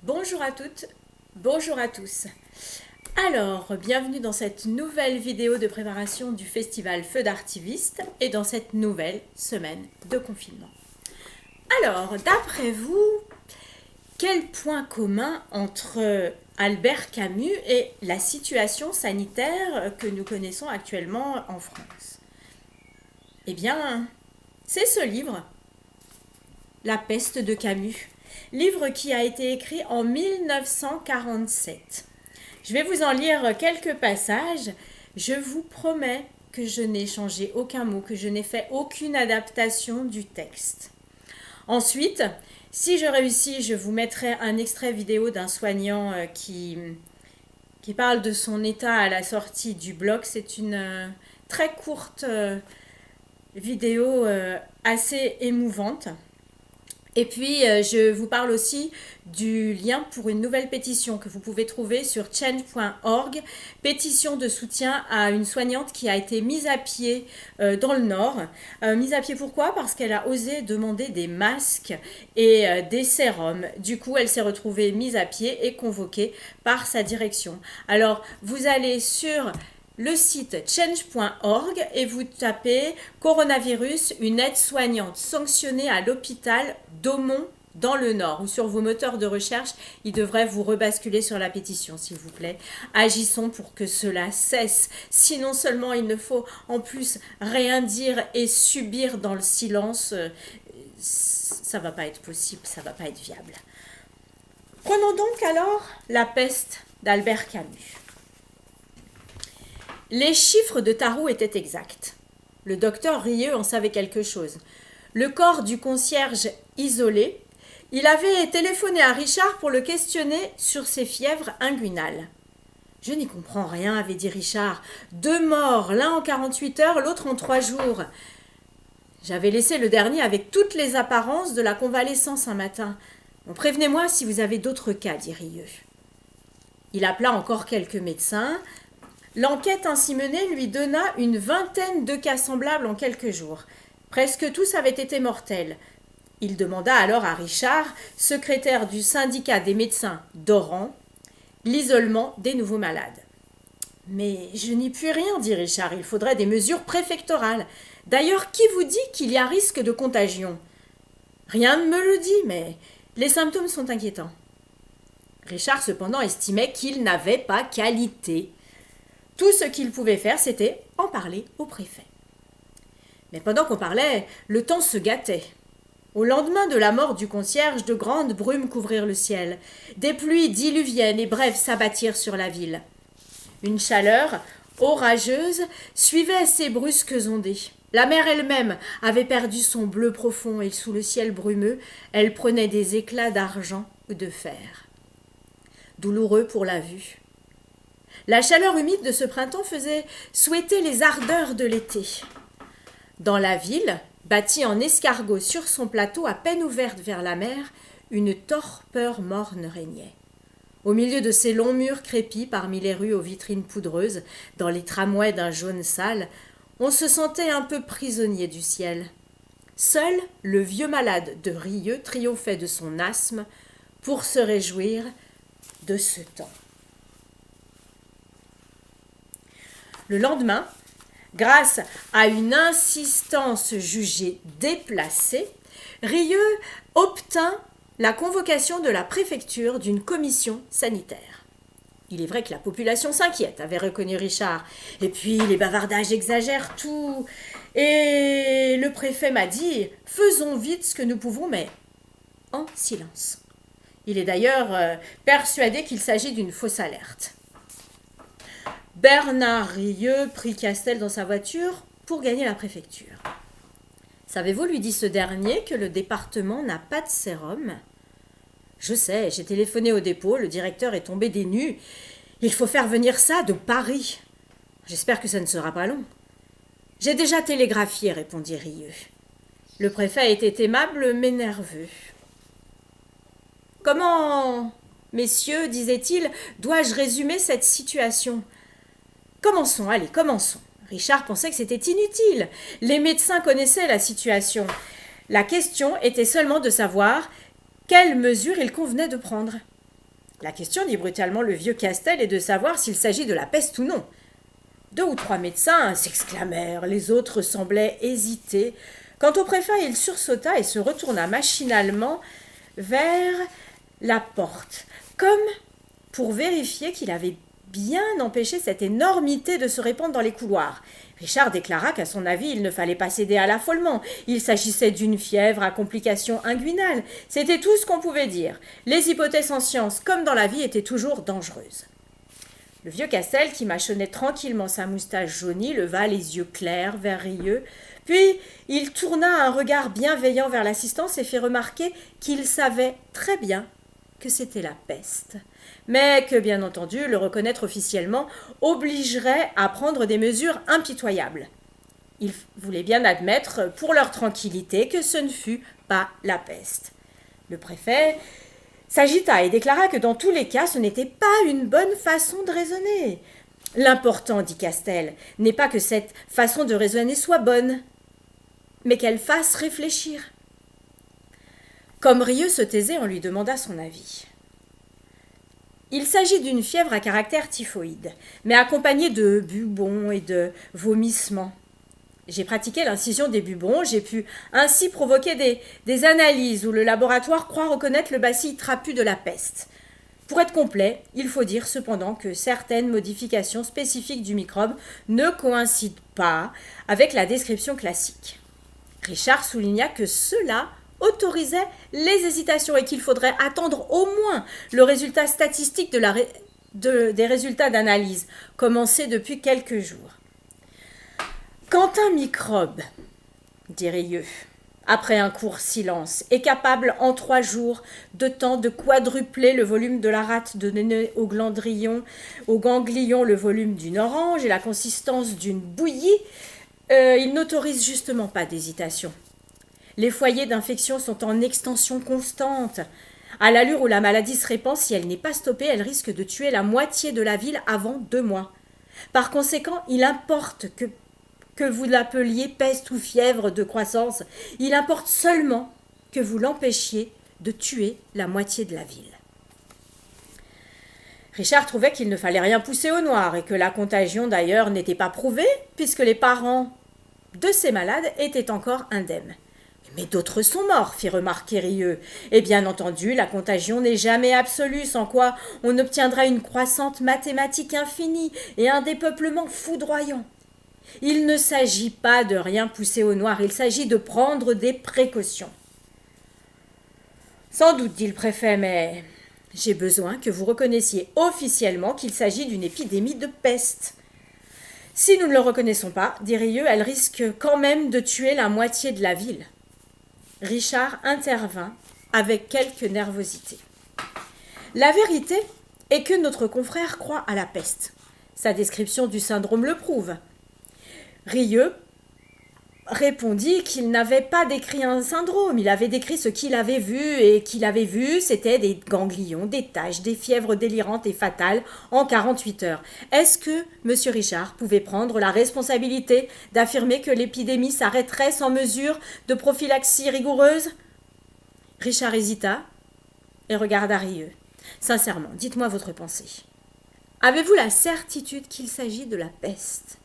Bonjour à toutes, bonjour à tous. Alors, bienvenue dans cette nouvelle vidéo de préparation du festival Feu d'Artiviste et dans cette nouvelle semaine de confinement. Alors, d'après vous, quel point commun entre Albert Camus et la situation sanitaire que nous connaissons actuellement en France? Eh bien, c'est ce livre, La peste de Camus, livre qui a été écrit en 1947. Je vais vous en lire quelques passages. Je vous promets que je n'ai changé aucun mot, que je n'ai fait aucune adaptation du texte. Ensuite, si je réussis, je vous mettrai un extrait vidéo d'un soignant qui parle de son état à la sortie du bloc. C'est une très courte vidéo assez émouvante. Et puis, je vous parle aussi du lien pour une nouvelle pétition que vous pouvez trouver sur change.org, pétition de soutien à une soignante qui a été mise à pied dans le Nord. Mise à pied pourquoi? Parce qu'elle a osé demander des masques et des sérums. Du coup, elle s'est retrouvée mise à pied et convoquée par sa direction. Alors, vous allez sur le site change.org et vous tapez coronavirus, une aide-soignante sanctionnée à l'hôpital d'Aumont dans le Nord, ou sur vos moteurs de recherche, ils devraient vous rebasculer sur la pétition, s'il vous plaît. Agissons pour que cela cesse. Sinon seulement il ne faut en plus rien dire et subir dans le silence. Ça va pas être possible, ça va pas être viable. Prenons donc alors La peste d'Albert Camus. Les chiffres de Tarou étaient exacts. Le docteur Rieux en savait quelque chose. Le corps du concierge isolé, il avait téléphoné à Richard pour le questionner sur ses fièvres inguinales. « Je n'y comprends rien, avait dit Richard. 2 morts, l'un en 48 heures, l'autre en 3 jours. J'avais laissé le dernier avec toutes les apparences de la convalescence un matin. Prévenez-moi si vous avez d'autres cas, dit Rieux. Il appela encore quelques médecins. L'enquête ainsi menée lui donna une vingtaine de cas semblables en quelques jours. Presque tous avaient été mortels. Il demanda alors à Richard, secrétaire du syndicat des médecins d'Oran, l'isolement des nouveaux malades. « Mais je n'y puis rien, dit Richard, il faudrait des mesures préfectorales. D'ailleurs, qui vous dit qu'il y a risque de contagion ? Rien ne me le dit, mais les symptômes sont inquiétants. » Richard cependant estimait qu'il n'avait pas qualité. Tout ce qu'il pouvait faire, c'était en parler au préfet. Mais pendant qu'on parlait, le temps se gâtait. Au lendemain de la mort du concierge, de grandes brumes couvrirent le ciel. Des pluies diluviennes et brèves s'abattirent sur la ville. Une chaleur orageuse suivait ces brusques ondées. La mer elle-même avait perdu son bleu profond et sous le ciel brumeux, elle prenait des éclats d'argent ou de fer. Douloureux pour la vue. La chaleur humide de ce printemps faisait souhaiter les ardeurs de l'été. Dans la ville, bâtie en escargot sur son plateau à peine ouverte vers la mer, une torpeur morne régnait. Au milieu de ces longs murs crépis parmi les rues aux vitrines poudreuses, dans les tramways d'un jaune sale, on se sentait un peu prisonnier du ciel. Seul le vieux malade de Rieux triomphait de son asthme pour se réjouir de ce temps. Le lendemain, grâce à une insistance jugée déplacée, Rieux obtint la convocation de la préfecture d'une commission sanitaire. Il est vrai que la population s'inquiète, avait reconnu Richard. Et puis les bavardages exagèrent tout. Et le préfet m'a dit « Faisons vite ce que nous pouvons, mais en silence ». Il est d'ailleurs persuadé qu'il s'agit d'une fausse alerte. Bernard Rieux prit Castel dans sa voiture pour gagner la préfecture. « Savez-vous, lui dit ce dernier, que le département n'a pas de sérum ? » « Je sais, j'ai téléphoné au dépôt, le directeur est tombé des nues. Il faut faire venir ça de Paris. J'espère que ça ne sera pas long. »« J'ai déjà télégraphié, répondit Rieux. Le préfet était aimable mais nerveux. « Comment, messieurs, disait-il, dois-je résumer cette situation ? Commençons, allez, commençons. » Richard pensait que c'était inutile. Les médecins connaissaient la situation. La question était seulement de savoir quelles mesures il convenait de prendre. La question, dit brutalement le vieux Castel, est de savoir s'il s'agit de la peste ou non. 2 ou 3 médecins s'exclamèrent, les autres semblaient hésiter. Quant au préfet, il sursauta et se retourna machinalement vers la porte, comme pour vérifier qu'il avait bien empêché cette énormité de se répandre dans les couloirs. Richard déclara qu'à son avis, il ne fallait pas céder à l'affolement. Il s'agissait d'une fièvre à complications inguinales. C'était tout ce qu'on pouvait dire. Les hypothèses en science, comme dans la vie, étaient toujours dangereuses. Le vieux Castel, qui mâchonnait tranquillement sa moustache jaunie, leva les yeux clairs vers Rieux. Puis, il tourna un regard bienveillant vers l'assistance et fit remarquer qu'il savait très bien que c'était la peste, mais que, bien entendu, le reconnaître officiellement obligerait à prendre des mesures impitoyables. Il voulait bien admettre, pour leur tranquillité, que ce ne fut pas la peste. Le préfet s'agita et déclara que dans tous les cas, ce n'était pas une bonne façon de raisonner. L'important, dit Castel, n'est pas que cette façon de raisonner soit bonne, mais qu'elle fasse réfléchir. Comme Rieux se taisait, on lui demanda son avis. Il s'agit d'une fièvre à caractère typhoïde, mais accompagnée de bubons et de vomissements. J'ai pratiqué l'incision des bubons, j'ai pu ainsi provoquer des analyses où le laboratoire croit reconnaître le bacille trapu de la peste. Pour être complet, il faut dire cependant que certaines modifications spécifiques du microbe ne coïncident pas avec la description classique. Richard souligna que cela autorisait les hésitations et qu'il faudrait attendre au moins le résultat statistique des résultats d'analyse, commencés depuis quelques jours. Quand un microbe, dit Rieux, après un court silence, est capable en 3 jours de temps de quadrupler le volume de la rate, de donner au ganglion le volume d'une orange et la consistance d'une bouillie, il n'autorise justement pas d'hésitation. Les foyers d'infection sont en extension constante. À l'allure où la maladie se répand, si elle n'est pas stoppée, elle risque de tuer la moitié de la ville avant 2 mois. Par conséquent, il importe que vous l'appeliez peste ou fièvre de croissance, il importe seulement que vous l'empêchiez de tuer la moitié de la ville. Richard trouvait qu'il ne fallait rien pousser au noir et que la contagion d'ailleurs n'était pas prouvée puisque les parents de ces malades étaient encore indemnes. Mais d'autres sont morts, fit remarquer Rieux. Et bien entendu, la contagion n'est jamais absolue, sans quoi on obtiendrait une croissance mathématique infinie et un dépeuplement foudroyant. Il ne s'agit pas de rien pousser au noir, il s'agit de prendre des précautions. Sans doute, dit le préfet, mais j'ai besoin que vous reconnaissiez officiellement qu'il s'agit d'une épidémie de peste. Si nous ne le reconnaissons pas, dit Rieux, elle risque quand même de tuer la moitié de la ville. Richard intervint avec quelque nervosité. La vérité est que notre confrère croit à la peste. Sa description du syndrome le prouve. Rieux répondit qu'il n'avait pas décrit un syndrome, il avait décrit ce qu'il avait vu, et qu'il avait vu, c'était des ganglions, des taches, des fièvres délirantes et fatales en 48 heures. Est-ce que M. Richard pouvait prendre la responsabilité d'affirmer que l'épidémie s'arrêterait sans mesure de prophylaxie rigoureuse ? Richard hésita et regarda Rieux. Sincèrement, dites-moi votre pensée. Avez-vous la certitude qu'il s'agit de la peste ?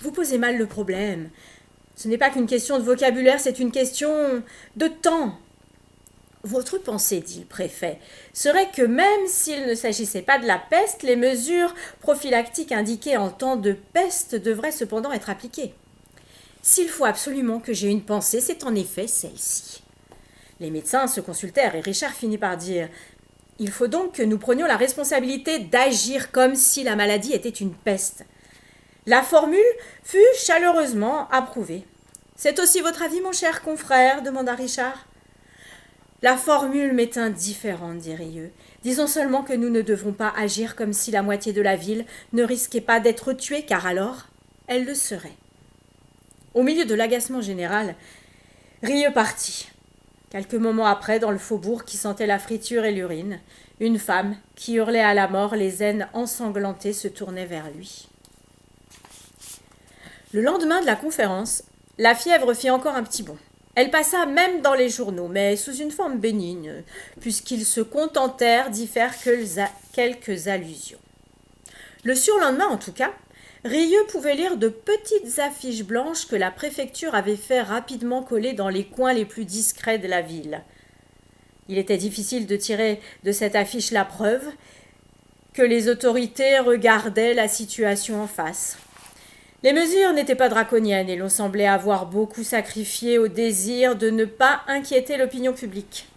Vous posez mal le problème. Ce n'est pas qu'une question de vocabulaire, c'est une question de temps. Votre pensée, dit le préfet, serait que même s'il ne s'agissait pas de la peste, les mesures prophylactiques indiquées en temps de peste devraient cependant être appliquées. S'il faut absolument que j'aie une pensée, c'est en effet celle-ci. Les médecins se consultèrent et Richard finit par dire « Il faut donc que nous prenions la responsabilité d'agir comme si la maladie était une peste. » La formule fut chaleureusement approuvée. « C'est aussi votre avis, mon cher confrère ?» demanda Richard. « La formule m'est indifférente, dit Rieux. Disons seulement que nous ne devrons pas agir comme si la moitié de la ville ne risquait pas d'être tuée, car alors, elle le serait. » Au milieu de l'agacement général, Rieux partit. Quelques moments après, dans le faubourg qui sentait la friture et l'urine, une femme qui hurlait à la mort, les aines ensanglantées, se tournait vers lui. Le lendemain de la conférence, la fièvre fit encore un petit bond. Elle passa même dans les journaux, mais sous une forme bénigne, puisqu'ils se contentèrent d'y faire quelques allusions. Le surlendemain, en tout cas, Rieux pouvait lire de petites affiches blanches que la préfecture avait fait rapidement coller dans les coins les plus discrets de la ville. Il était difficile de tirer de cette affiche la preuve que les autorités regardaient la situation en face. Les mesures n'étaient pas draconiennes et l'on semblait avoir beaucoup sacrifié au désir de ne pas inquiéter l'opinion publique.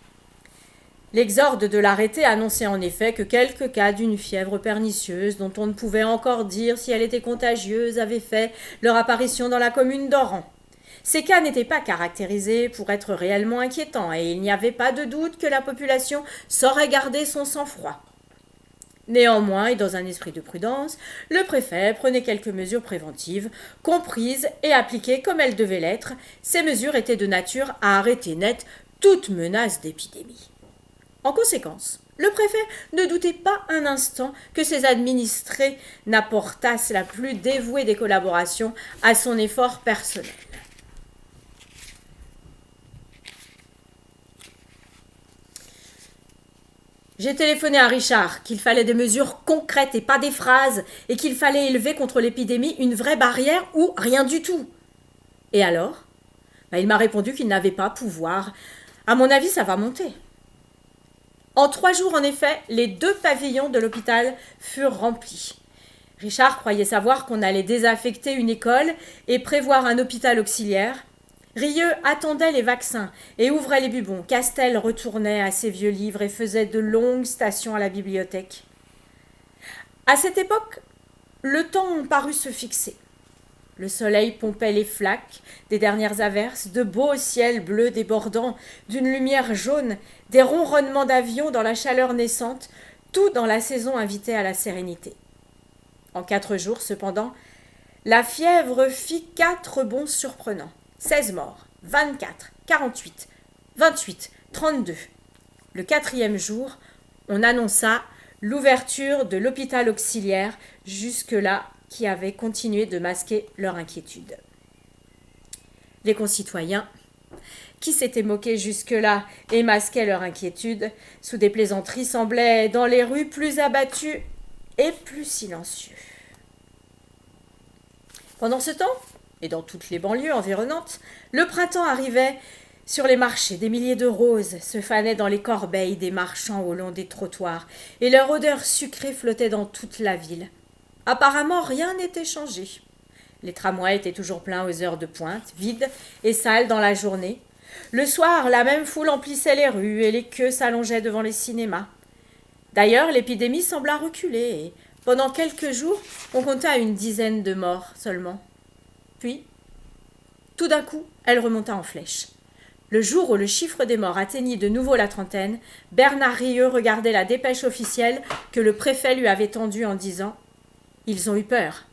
L'exorde de l'arrêté annonçait en effet que quelques cas d'une fièvre pernicieuse, dont on ne pouvait encore dire si elle était contagieuse, avaient fait leur apparition dans la commune d'Oran. Ces cas n'étaient pas caractérisés pour être réellement inquiétants et il n'y avait pas de doute que la population saurait garder son sang-froid. Néanmoins, et dans un esprit de prudence, le préfet prenait quelques mesures préventives, comprises et appliquées comme elles devaient l'être. Ces mesures étaient de nature à arrêter net toute menace d'épidémie. En conséquence, le préfet ne doutait pas un instant que ses administrés n'apportassent la plus dévouée des collaborations à son effort personnel. J'ai téléphoné à Richard qu'il fallait des mesures concrètes et pas des phrases, et qu'il fallait élever contre l'épidémie une vraie barrière ou rien du tout. Et alors ? Il m'a répondu qu'il n'avait pas pouvoir. À mon avis, ça va monter. En 3 jours, en effet, les 2 pavillons de l'hôpital furent remplis. Richard croyait savoir qu'on allait désaffecter une école et prévoir un hôpital auxiliaire. Rieux attendait les vaccins et ouvrait les bubons. Castel retournait à ses vieux livres et faisait de longues stations à la bibliothèque. À cette époque, le temps parut se fixer. Le soleil pompait les flaques des dernières averses, de beaux ciels bleus débordant d'une lumière jaune, des ronronnements d'avions dans la chaleur naissante, tout dans la saison invitait à la sérénité. En 4 jours, cependant, la fièvre fit 4 bonds surprenants. 16 morts, 24, 48, 28, 32. Le 4e jour, on annonça l'ouverture de l'hôpital auxiliaire, jusque-là qui avait continué de masquer leur inquiétude. Les concitoyens, qui s'étaient moqués jusque-là et masquaient leur inquiétude, sous des plaisanteries, semblaient dans les rues plus abattus et plus silencieux. Pendant ce temps, et dans toutes les banlieues environnantes, le printemps arrivait sur les marchés. Des milliers de roses se fanaient dans les corbeilles des marchands au long des trottoirs, et leur odeur sucrée flottait dans toute la ville. Apparemment, rien n'était changé. Les tramways étaient toujours pleins aux heures de pointe, vides et sales dans la journée. Le soir, la même foule emplissait les rues et les queues s'allongeaient devant les cinémas. D'ailleurs, l'épidémie sembla reculer et, pendant quelques jours, on compta une dizaine de morts seulement. Puis, tout d'un coup, elle remonta en flèche. Le jour où le chiffre des morts atteignit de nouveau la trentaine, Bernard Rieux regardait la dépêche officielle que le préfet lui avait tendue en disant « Ils ont eu peur ».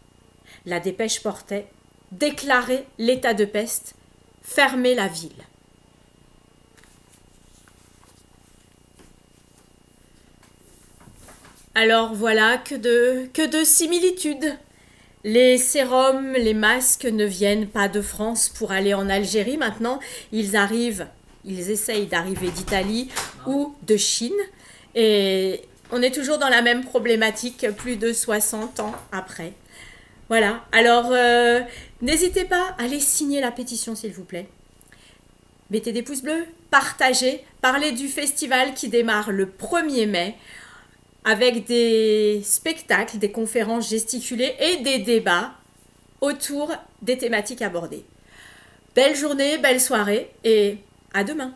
La dépêche portait « Déclarer l'état de peste, fermer la ville ». Alors voilà que de similitudes. Les sérums, les masques ne viennent pas de France pour aller en Algérie maintenant. Ils essayent d'arriver d'Italie ou de Chine. Et on est toujours dans la même problématique plus de 60 ans après. Voilà, alors n'hésitez pas à aller signer la pétition s'il vous plaît. Mettez des pouces bleus, partagez, parlez du festival qui démarre le 1er mai avec des spectacles, des conférences gesticulées et des débats autour des thématiques abordées. Belle journée, belle soirée et à demain.